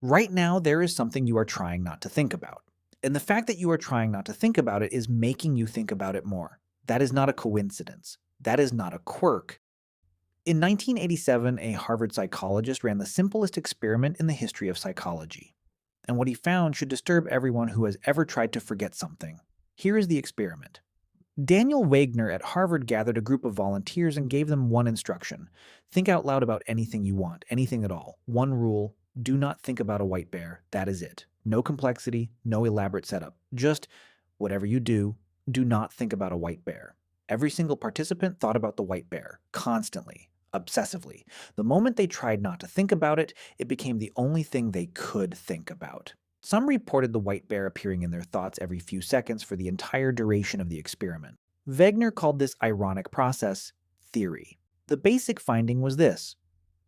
Right now, there is something you are trying not to think about. And the fact that you are trying not to think about it is making you think about it more. That is not a coincidence. That is not a quirk. In 1987, a Harvard psychologist ran the simplest experiment in the history of psychology. And what he found should disturb everyone who has ever tried to forget something. Here is the experiment. Daniel Wagner at Harvard gathered a group of volunteers and gave them one instruction. Think out loud about anything you want, anything at all. One rule: do not think about a white bear. That is it. No complexity, no elaborate setup. Just whatever you do not think about a white bear. Every single participant thought about the white bear, constantly, obsessively. The moment they tried not to think about it, it became the only thing they could think about. Some reported the white bear appearing in their thoughts every few seconds for the entire duration of the experiment. Wegener called this ironic process theory. The basic finding was this: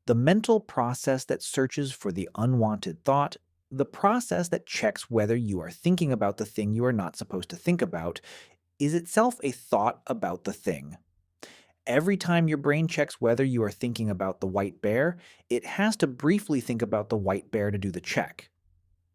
the mental process that searches for the unwanted thought, the process that checks whether you are thinking about the thing you are not supposed to think about, is itself a thought about the thing. Every time your brain checks whether you are thinking about the white bear, it has to briefly think about the white bear to do the check.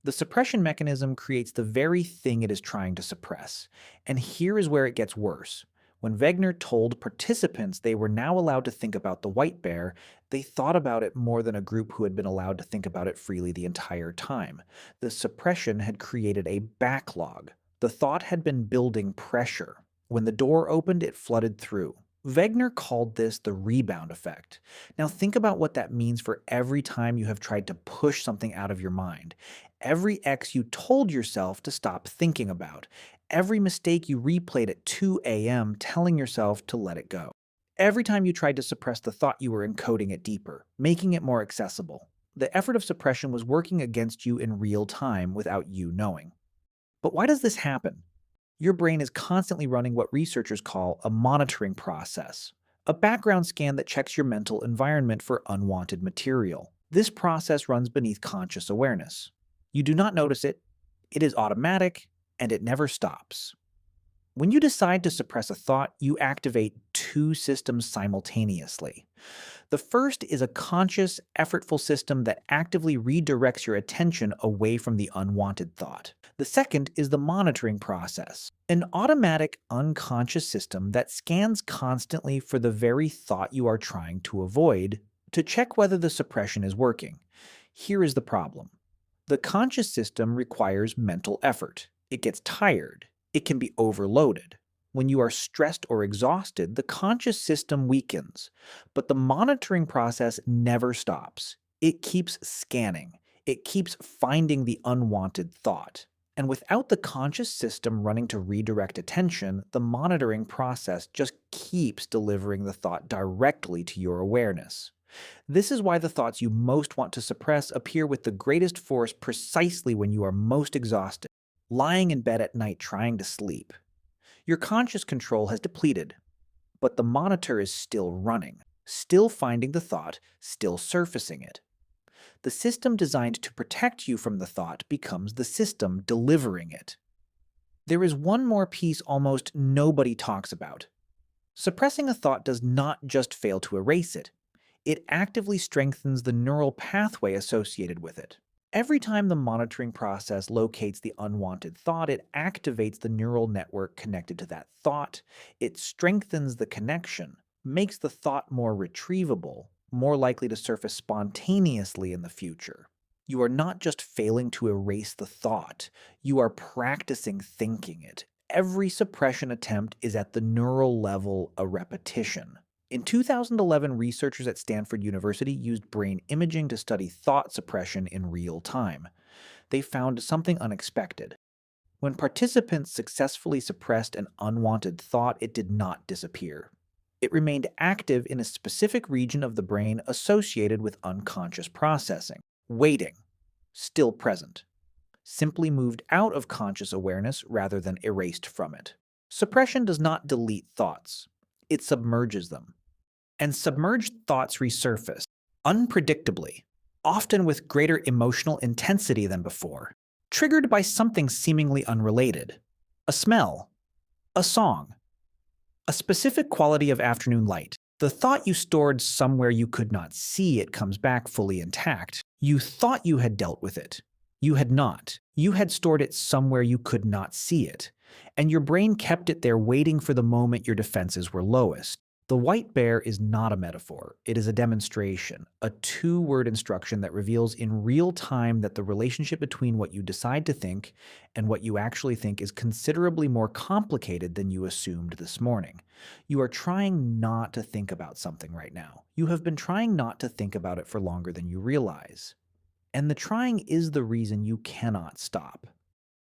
The suppression mechanism creates the very thing it is trying to suppress. And here is where it gets worse. When Wegener told participants they were now allowed to think about the white bear, they thought about it more than a group who had been allowed to think about it freely the entire time. The suppression had created a backlog. The thought had been building pressure. When the door opened, it flooded through. Wegener called this the rebound effect. Now think about what that means for every time you have tried to push something out of your mind. Every X you told yourself to stop thinking about. Every mistake you replayed at 2 a.m. telling yourself to let it go. Every time you tried to suppress the thought, you were encoding it deeper, making it more accessible. The effort of suppression was working against you in real time without you knowing. But why does this happen? Your brain is constantly running what researchers call a monitoring process, a background scan that checks your mental environment for unwanted material. This process runs beneath conscious awareness. You do not notice it, it is automatic, and it never stops. When you decide to suppress a thought, you activate two systems simultaneously. The first is a conscious, effortful system that actively redirects your attention away from the unwanted thought. The second is the monitoring process, an automatic, unconscious system that scans constantly for the very thought you are trying to avoid to check whether the suppression is working. Here is the problem. The conscious system requires mental effort. It gets tired. It can be overloaded. When you are stressed or exhausted, the conscious system weakens. But the monitoring process never stops. It keeps scanning. It keeps finding the unwanted thought. And without the conscious system running to redirect attention, the monitoring process just keeps delivering the thought directly to your awareness. This is why the thoughts you most want to suppress appear with the greatest force precisely when you are most exhausted, lying in bed at night trying to sleep. Your conscious control has depleted, but the monitor is still running, still finding the thought, still surfacing it. The system designed to protect you from the thought becomes the system delivering it. There is one more piece almost nobody talks about. Suppressing a thought does not just fail to erase it. It actively strengthens the neural pathway associated with it. Every time the monitoring process locates the unwanted thought, it activates the neural network connected to that thought. It strengthens the connection, makes the thought more retrievable, more likely to surface spontaneously in the future. You are not just failing to erase the thought, you are practicing thinking it. Every suppression attempt is at the neural level a repetition. In 2011, researchers at Stanford University used brain imaging to study thought suppression in real time. They found something unexpected. When participants successfully suppressed an unwanted thought, it did not disappear. It remained active in a specific region of the brain associated with unconscious processing, waiting, still present, simply moved out of conscious awareness rather than erased from it. Suppression does not delete thoughts. It submerges them. And submerged thoughts resurface, unpredictably, often with greater emotional intensity than before, triggered by something seemingly unrelated. A smell, a song, a specific quality of afternoon light. The thought you stored somewhere you could not see it comes back fully intact. You thought you had dealt with it. You had not. You had stored it somewhere you could not see it, and your brain kept it there waiting for the moment your defenses were lowest. The white bear is not a metaphor. It is a demonstration, a two-word instruction that reveals in real time that the relationship between what you decide to think and what you actually think is considerably more complicated than you assumed this morning. You are trying not to think about something right now. You have been trying not to think about it for longer than you realize. And the trying is the reason you cannot stop.